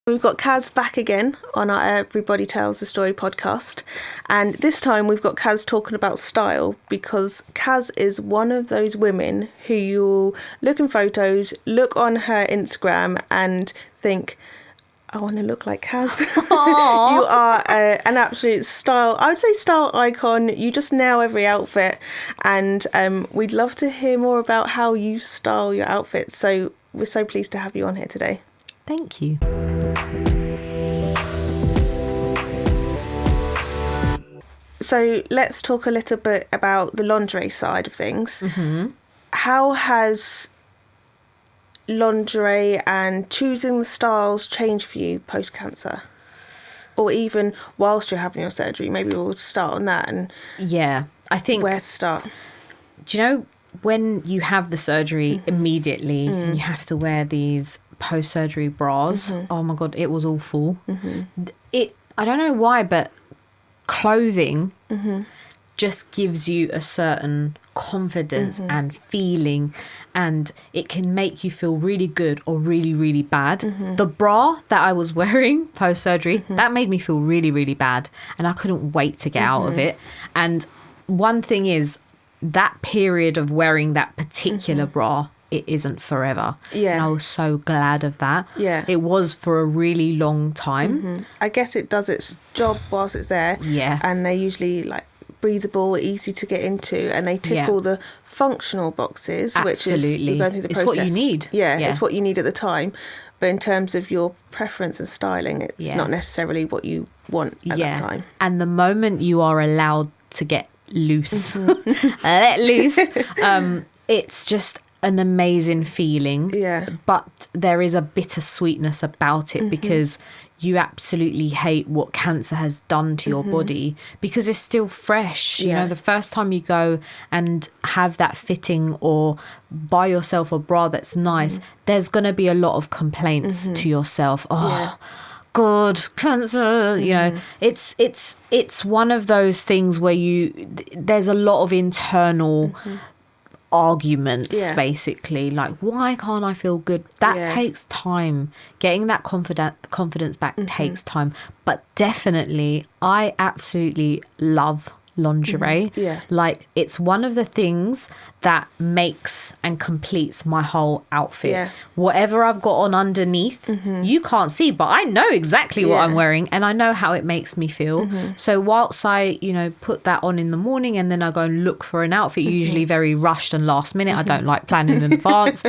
We've got Kaz back again on our Everybody Tells the Story podcast, and this time we've got Kaz talking about style, because Kaz is one of those women who you'll look in photos, look on her Instagram and think, I want to look like Kaz. You are an absolute style, I would say style icon. You just nail every outfit, and we'd love to hear more about how you style your outfits. So we're so pleased to have you on here today. Thank you. So let's talk a little bit about the lingerie side of things. Mm-hmm. How has lingerie and choosing the styles changed for you post-cancer? Or even whilst you're having your surgery? Maybe we'll start on that. And yeah, I think... where to start? Do you know, when you have the surgery immediately, and you have to wear these post-surgery bras, oh my God, it was awful. I don't know why, but clothing just gives you a certain confidence and feeling, and it can make you feel really good or really, really bad. The bra that I was wearing post-surgery, that made me feel really, really bad, and I couldn't wait to get out of it. And one thing is, that period of wearing that particular bra, it isn't forever. Yeah. And I was so glad of that. Yeah. It was for a really long time. I guess it does its job whilst it's there. Yeah. And they're usually like breathable, easy to get into, and they tick all the functional boxes, which is you're going through the process. It's what you need. Yeah, it's what you need at the time. But in terms of your preference and styling, it's not necessarily what you want at that time. And the moment you are allowed to get loose, let loose, it's just an amazing feeling. Yeah. But there is a bittersweetness about it, because you absolutely hate what cancer has done to your body, because it's still fresh. You know, the first time you go and have that fitting or buy yourself a bra that's nice, there's going to be a lot of complaints to yourself. God, cancer, you know, it's one of those things where there's a lot of internal arguments, basically, like, why can't I feel good? That takes time. Getting that confidence back takes time. But definitely, I absolutely love lingerie. Like, it's one of the things that makes and completes my whole outfit. Whatever I've got on underneath, you can't see, but I know exactly what I'm wearing, and I know how it makes me feel. So whilst I, put that on in the morning, and then I go and look for an outfit, usually very rushed and last minute. I don't like planning in advance.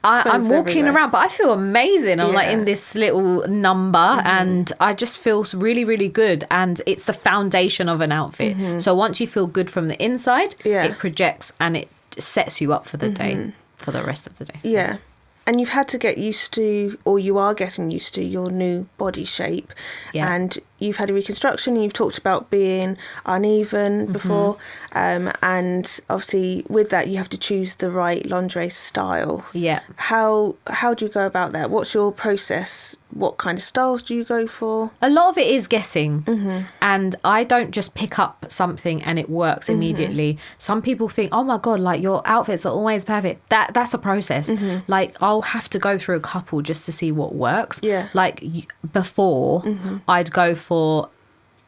I'm walking around, but I feel amazing. I'm like in this little number, and I just feel really, really good. And it's the foundation of an outfit. So once you feel good from the inside, it projects and it sets you up for the day, for the rest of the day. Yeah. And you've had to get used to, or you are getting used to, your new body shape. And you've had a reconstruction, and you've talked about being uneven before. And obviously with that, you have to choose the right lingerie style. Yeah. How do you go about that? What's your process? What kind of styles do you go for? A lot of it is guessing. And I don't just pick up something and it works immediately. Some people think, oh my God, like, your outfits are always perfect. That's a process. Like, I'll have to go through a couple just to see what works. Like, before, I'd go for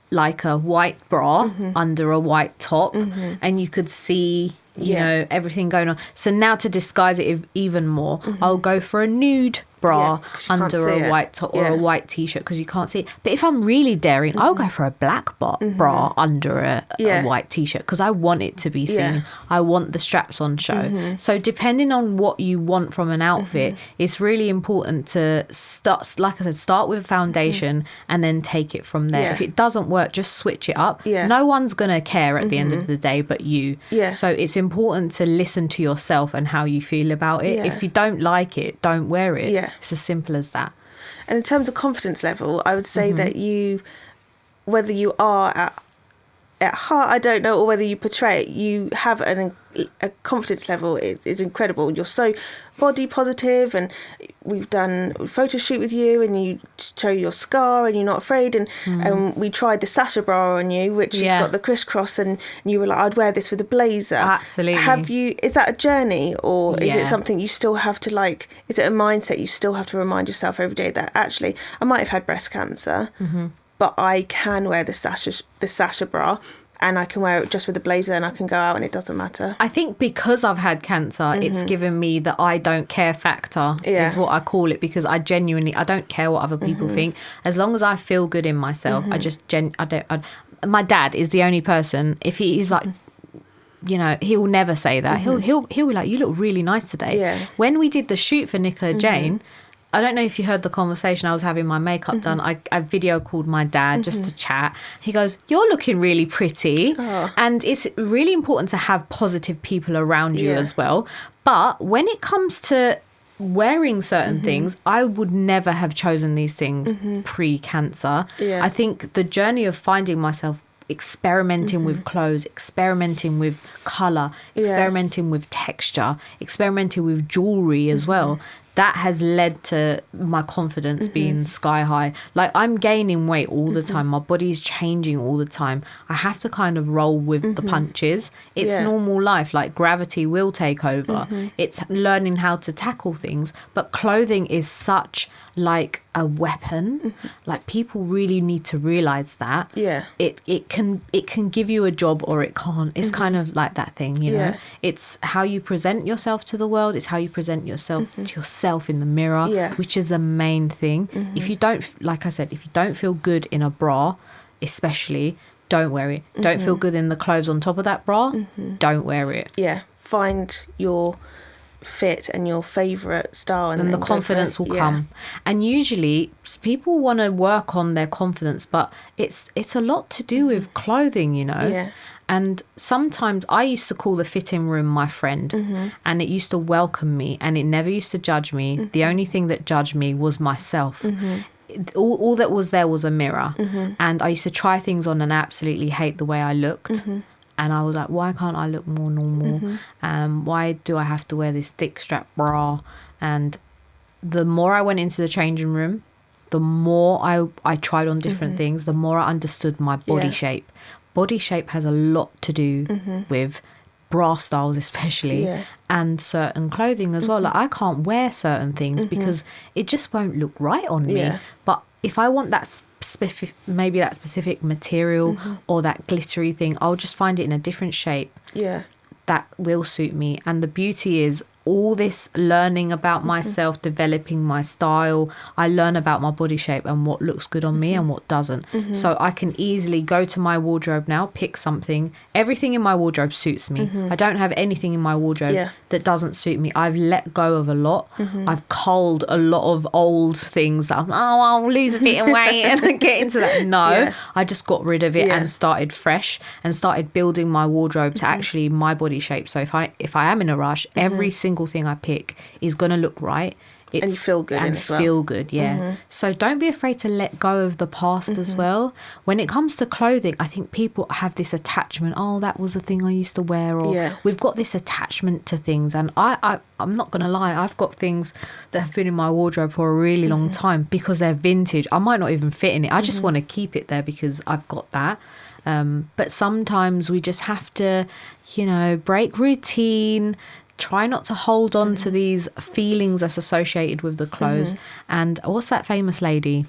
like a white bra under a white top, and you could see everything going on. So now, to disguise it even more, I'll go for a nude bra under a white top or a white t-shirt, because you can't see it. But if I'm really daring, I'll go for a black bra under a white t-shirt, because I want it to be seen. I want the straps on show. So depending on what you want from an outfit, it's really important to start, like I said, start with foundation and then take it from there. If it doesn't work, just switch it up. No one's gonna care at the end of the day but you. So it's important to listen to yourself and how you feel about it. If you don't like it, don't wear it. It's as simple as that. And in terms of confidence level, I would say that whether you are at at heart, I don't know, or whether you portray it, you have a confidence level. It is incredible. You're so body positive, and we've done a photo shoot with you, and you show your scar, and you're not afraid. And we tried the Sasha bra on you, which has got the crisscross, and you were like, I'd wear this with a blazer. Absolutely. Is that a journey, or is it something you still have to like? Is it a mindset you still have to remind yourself every day that actually I might have had breast cancer, but I can wear the Sasha bra, and I can wear it just with a blazer, and I can go out and it doesn't matter? I think because I've had cancer, it's given me the I don't care factor, is what I call it, because I don't care what other people think. As long as I feel good in myself, my dad is the only person, if he's like, you know, he'll never say that. He'll be like, you look really nice today. Yeah. When we did the shoot for Nicola Jane, I don't know if you heard the conversation. I was having my makeup done. I video called my dad just to chat. He goes, you're looking really pretty. Oh. And it's really important to have positive people around you as well. But when it comes to wearing certain things, I would never have chosen these things pre-cancer. Yeah. I think the journey of finding myself, experimenting with clothes, experimenting with colour, experimenting with texture, experimenting with jewellery as well, that has led to my confidence being sky high. Like, I'm gaining weight all the time. My body's changing all the time. I have to kind of roll with the punches. It's normal life. Like, gravity will take over. It's learning how to tackle things. But clothing is such like a weapon. Like, people really need to realise that. Yeah. It can give you a job or it can't. It's kind of like that thing, you know. It's how you present yourself to the world. It's how you present yourself to yourself in the mirror, which is the main thing. If you don't, like I said, if you don't feel good in a bra, especially, don't wear it. Don't feel good in the clothes on top of that bra, don't wear it. Yeah. Find your fit and your favourite style, and the confidence will come. And usually people want to work on their confidence, but it's a lot to do with clothing, you know. And sometimes I used to call the fitting room my friend, and it used to welcome me, and it never used to judge me. The only thing that judged me was myself. All that was there was a mirror, and I used to try things on and absolutely hate the way I looked. And I was like, why can't I look more normal? Why do I have to wear this thick strap bra? And the more I went into the changing room, the more I tried on different things, the more I understood my body shape. Body shape has a lot to do with bra styles especially, and certain clothing as well. Like, I can't wear certain things because it just won't look right on me. But if I want that specific material or that glittery thing, I'll just find it in a different shape that will suit me. And the beauty is all this learning about myself, developing my style. I learn about my body shape and what looks good on me and what doesn't. So I can easily go to my wardrobe now, pick something. Everything in my wardrobe suits me. I don't have anything in my wardrobe that doesn't suit me. I've let go of a lot. I've culled a lot of old things that I'll lose a bit of weight and get into that. No, I just got rid of it and started fresh and started building my wardrobe to actually my body shape. So if I am in a rush, every single thing I pick is going to look right. And you feel good and feel good, So don't be afraid to let go of the past as well. When it comes to clothing, I think people have this attachment. Oh, that was the thing I used to wear, or we've got this attachment to things. And I'm not gonna lie, I've got things that have been in my wardrobe for a really long time because they're vintage. I might not even fit in it. I just want to keep it there because I've got that. But sometimes we just have to, you know, break routine. Try not to hold on to these feelings that's associated with the clothes. And what's that famous lady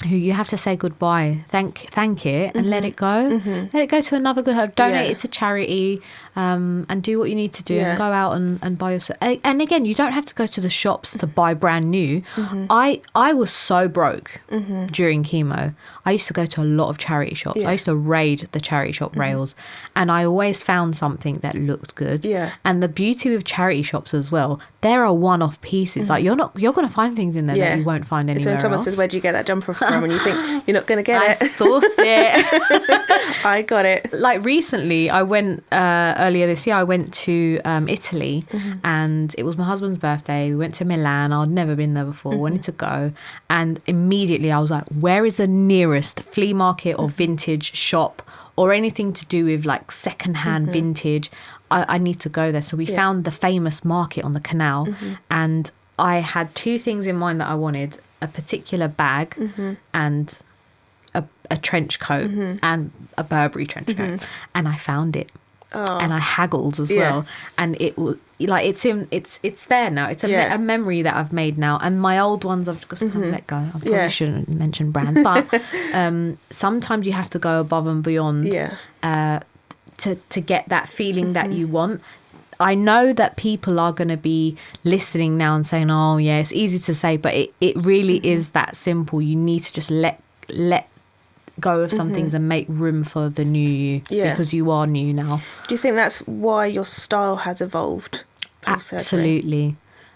who you have to say goodbye, thank it, and let it go. Let it go to another good home. Donate it to charity, and do what you need to do, and go out and buy yourself. And again, you don't have to go to the shops to buy brand new. I was so broke during chemo. I used to go to a lot of charity shops. I used to raid the charity shop rails, and I always found something that looked good. And the beauty with charity shops as well, there are one-off pieces. Like, you're going to find things in there that you won't find anywhere else. So when someone says, where do you get that jumper from? from and you think you're not going to get I sourced it. I got it. Like recently, I went, earlier this year, I went to Italy and it was my husband's birthday. We went to Milan. I'd never been there before, wanted to go. And immediately I was like, where is the nearest flea market or vintage shop or anything to do with like secondhand vintage? I need to go there. So we found the famous market on the canal and I had two things in mind that I wanted: a particular bag and a trench coat and a Burberry trench coat. And I found it. Oh. And I haggled as well. And it was like, it's there now. It's a memory that I've made now. And my old ones I've just kind of let go. I probably shouldn't mention brand, but sometimes you have to go above and beyond to get that feeling that you want. I know that people are going to be listening now and saying, oh yeah, it's easy to say, but it really is that simple. You need to just let go of some things and make room for the new you, because you are new now. Do you think that's why your style has evolved? Absolutely.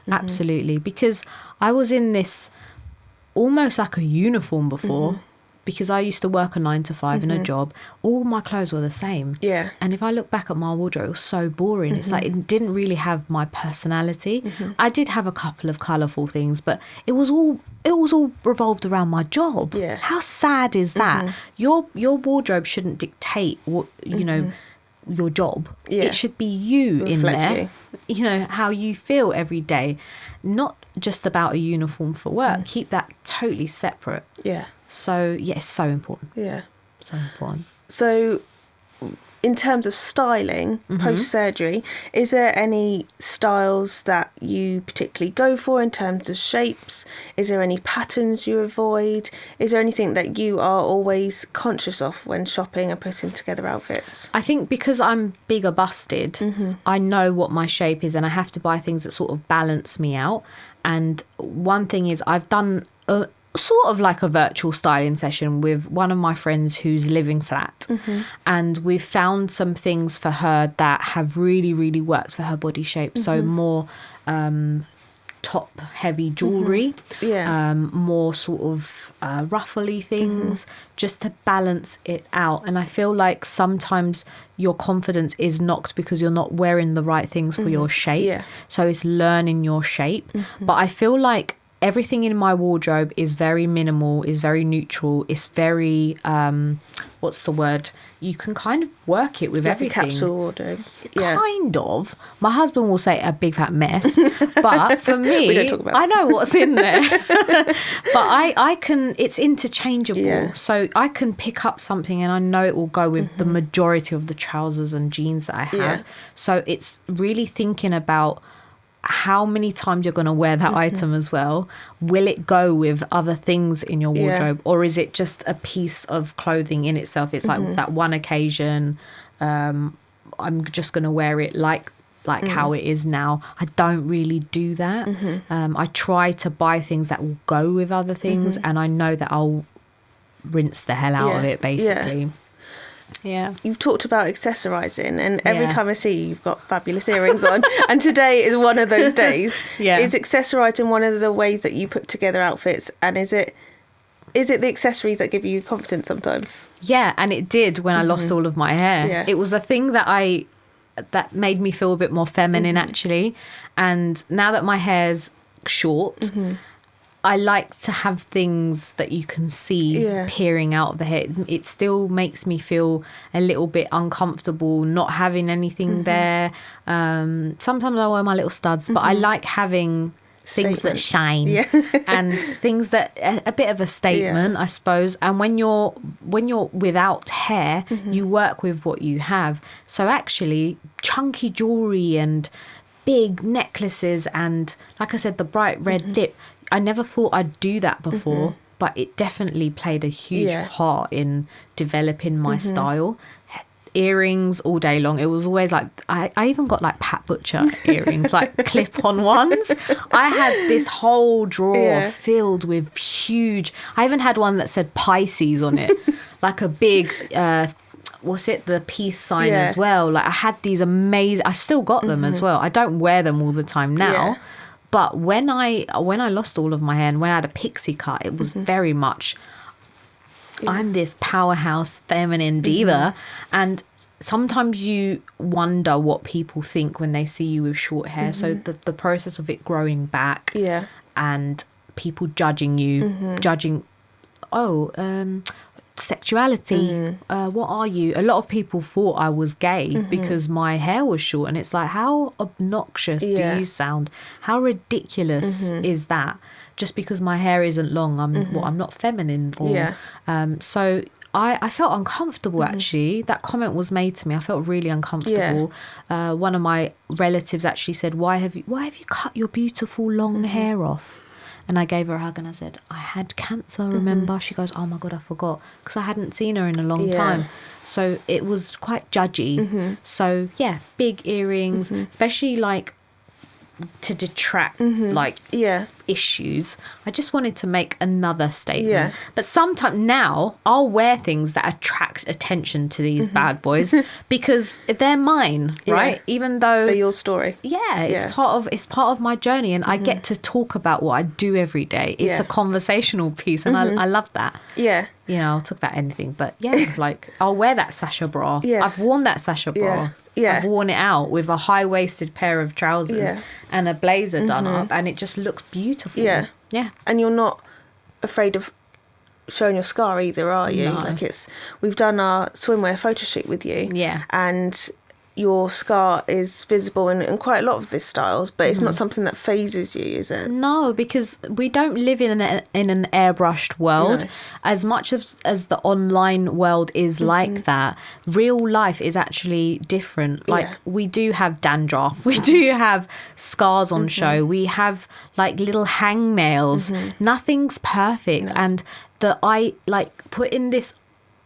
Absolutely. Because I was in this almost like a uniform before, because I used to work a 9 to 5 in a job. All my clothes were the same. Yeah. And if I look back at my wardrobe, it was so boring. It's like it didn't really have my personality. I did have a couple of colourful things, but it was all revolved around my job. Yeah. How sad is that? Your wardrobe shouldn't dictate what your job. Yeah. It should be you in there. You know, how you feel every day. Not just about a uniform for work. Keep that totally separate. Yeah. So, yeah, it's so important. Yeah. So important. So, in terms of styling, post-surgery, is there any styles that you particularly go for in terms of shapes? Is there any patterns you avoid? Is there anything that you are always conscious of when shopping and putting together outfits? I think because I'm bigger busted, I know what my shape is and I have to buy things that sort of balance me out. And one thing is I've done sort of like a virtual styling session with one of my friends who's living flat, and we've found some things for her that have really, really worked for her body shape. So more top heavy jewelry, more sort of ruffly things, just to balance it out. And I feel like sometimes your confidence is knocked because you're not wearing the right things for your shape. So it's learning your shape. But I feel like everything in my wardrobe is very minimal, is very neutral. It's very, what's the word? You can kind of work it with like everything. A capsule wardrobe. Kind of. My husband will say a big fat mess. But for me, we don't talk about I know what's in there. But I can, it's interchangeable. Yeah. So I can pick up something and I know it will go with the majority of the trousers and jeans that I have. Yeah. So it's really thinking about how many times you're going to wear that item as well. Will it go with other things in your wardrobe, or is it just a piece of clothing in itself? It's like that one occasion, I'm just going to wear it like how it is now. I don't really do that. I try to buy things that will go with other things, and I know that I'll rinse the hell out of it, basically. Yeah. You've talked about accessorising, and every time I see you, you've got fabulous earrings on, and today is one of those days. Is accessorising one of the ways that you put together outfits, and is it the accessories that give you confidence sometimes? Yeah, and it did when I lost all of my hair. Yeah. It was the thing that made me feel a bit more feminine, actually. And now that my hair's short, I like to have things that you can see peering out of the hair. It still makes me feel a little bit uncomfortable not having anything there. Sometimes I wear my little studs, but I like having things that shine and things that a bit of a statement, I suppose. And when you're without hair, you work with what you have. So actually, chunky jewelry and big necklaces and, like I said, the bright red lip. I never thought I'd do that before, but it definitely played a huge part in developing my style. Earrings all day long. It was always like, I even got like Pat Butcher earrings, like clip-on ones. I had this whole drawer filled with huge, I even had one that said Pisces on it, like a big, the peace sign as well. Like I had these amazing, I still got them as well. I don't wear them all the time now. But But when I lost all of my hair and when I had a pixie cut, it was very much, I'm this powerhouse feminine diva. And sometimes you wonder what people think when they see you with short hair. So the process of it growing back and people judging you, judging, sexuality, what are you? A lot of people thought I was gay because my hair was short, and it's like, how obnoxious do you sound? How ridiculous is that? Just because my hair isn't long, I'm not feminine. So I felt uncomfortable, actually. That comment was made to me. I felt really uncomfortable. One of my relatives actually said, why have you cut your beautiful long hair off? And I gave her a hug and I said, I had cancer, remember? She goes, oh my God, I forgot. Because I hadn't seen her in a long time. So it was quite judgy. So yeah, big earrings, especially like to detract like issues. I just wanted to make another statement. But sometimes now I'll wear things that attract attention to these bad boys because they're mine, right? Even though they're your story. It's part of my journey, and I get to talk about what I do every day. It's a conversational piece, and I love that. You know, I'll talk about anything, but like I'll wear that Sasha bra. I've worn that Sasha bra. I've worn it out with a high-waisted pair of trousers and a blazer done up, and it just looks beautiful. And you're not afraid of showing your scar either, are you? No. Like we've done our swimwear photo shoot with you, and your scar is visible in quite a lot of the styles, but it's not something that phases you, is it? No, because we don't live in an airbrushed world. No. As much as the online world is like that, real life is actually different. Like we do have dandruff, we do have scars on show, we have like little hangnails. Nothing's perfect, and I like putting this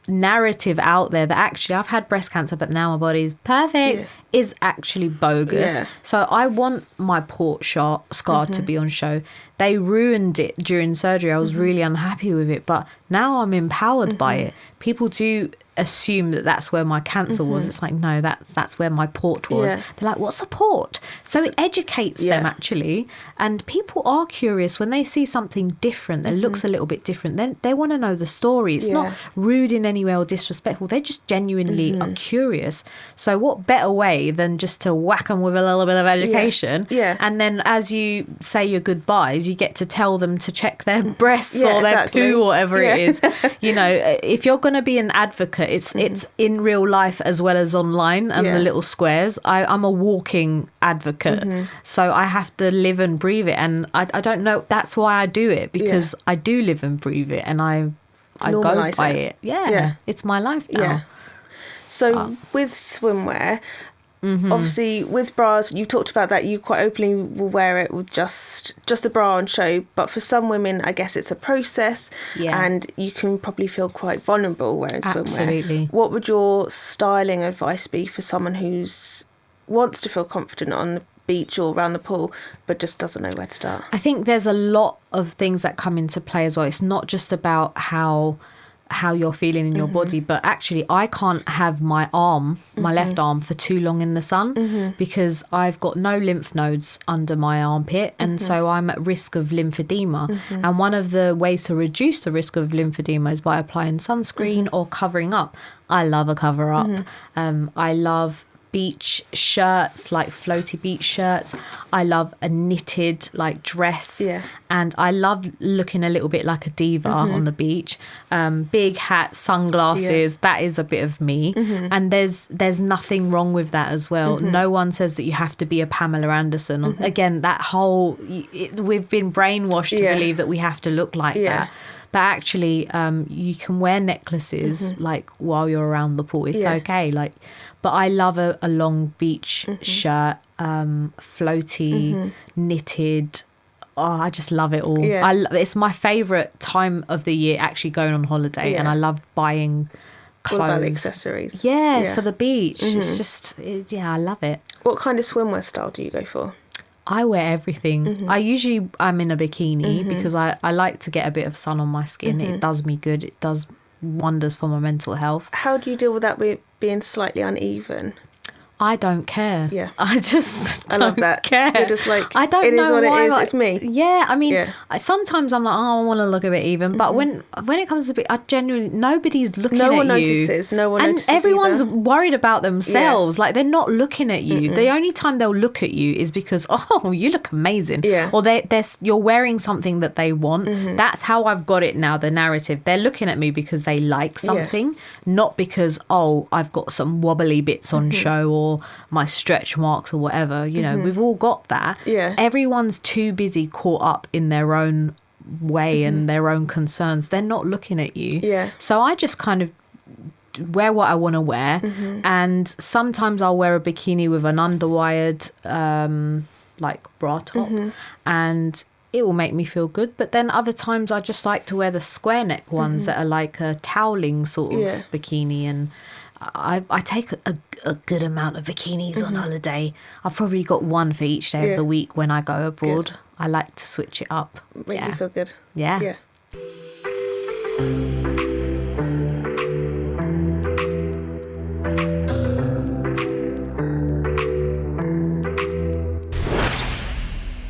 narrative out there that actually I've had breast cancer but now my body's perfect is actually bogus. So I want my port scar to be on show. They ruined it during surgery. I was really unhappy with it, but now I'm empowered by it. People do assume that that's where my cancer was. It's like, no, that's where my port was. They're like, what's a port? So it educates them, actually, and people are curious when they see something different that looks a little bit different. Then they want to know the story. It's not rude in any way or disrespectful. They just genuinely are curious. So what better way than just to whack them with a little bit of education, and then as you say your goodbyes, you get to tell them to check their breasts or their poo or whatever it is. You know, if you're going to be an advocate, it's in real life as well as online, and the little squares. I'm a walking advocate, so I have to live and breathe it, and I don't know, that's why I do it, because I do live and breathe it, and I go by it. It's my life now. So with swimwear, obviously with bras, you talked about that you quite openly will wear it with just the bra on show, but for some women I guess it's a process, and you can probably feel quite vulnerable wearing swimwear. Absolutely. What would your styling advice be for someone who wants to feel confident on the beach or around the pool but just doesn't know where to start? I think there's a lot of things that come into play as well. It's not just about how you're feeling in your body, but actually I can't have my left arm for too long in the sun, because I've got no lymph nodes under my armpit, and so I'm at risk of lymphedema. And one of the ways to reduce the risk of lymphedema is by applying sunscreen or covering up. I love a cover up. I love beach shirts, like floaty beach shirts. I love a knitted like dress, and I love looking a little bit like a diva on the beach. Big hat, sunglasses, that is a bit of me, and there's nothing wrong with that as well. No one says that you have to be a Pamela Anderson. Again, that whole we've been brainwashed to believe that we have to look like that. But actually, you can wear necklaces like while you're around the pool. It's okay. Like, but I love a long beach shirt, floaty, knitted. Oh, I just love it all. It's my favourite time of the year, actually going on holiday, and I love buying clothes. What about the accessories? For the beach. It's just, I love it. What kind of swimwear style do you go for? I wear everything. I'm in a bikini because I like to get a bit of sun on my skin. It does me good. It does wonders for my mental health. How do you deal with that being slightly uneven? I don't care. Yeah. I just I don't love that. care. You're just like, I don't it know is what why, it is. like, It's me. Yeah, I mean, Yeah. sometimes I'm like, oh, I want to look a bit even. But when it comes to I genuinely, nobody's looking at you. No one notices. No one notices. And everyone's either. worried about themselves. Like, they're not looking at you. The only time they'll look at you is because, oh, you look amazing. Yeah. Or you're wearing something that they want. That's how I've got it now, the narrative. They're looking at me because they like something, not because, oh, I've got some wobbly bits on show or my stretch marks or whatever. You know, we've all got that. Yeah. Everyone's too busy caught up in their own way and their own concerns. They're not looking at you. Yeah. So I just kind of wear what I want to wear, and sometimes I'll wear a bikini with an underwired like bra top, and it will make me feel good. But then other times I just like to wear the square neck ones that are like a toweling sort of bikini, and I take a good amount of bikinis on holiday. I've probably got one for each day of the week when I go abroad. Good. I like to switch it up. Make you feel good. Yeah. Yeah.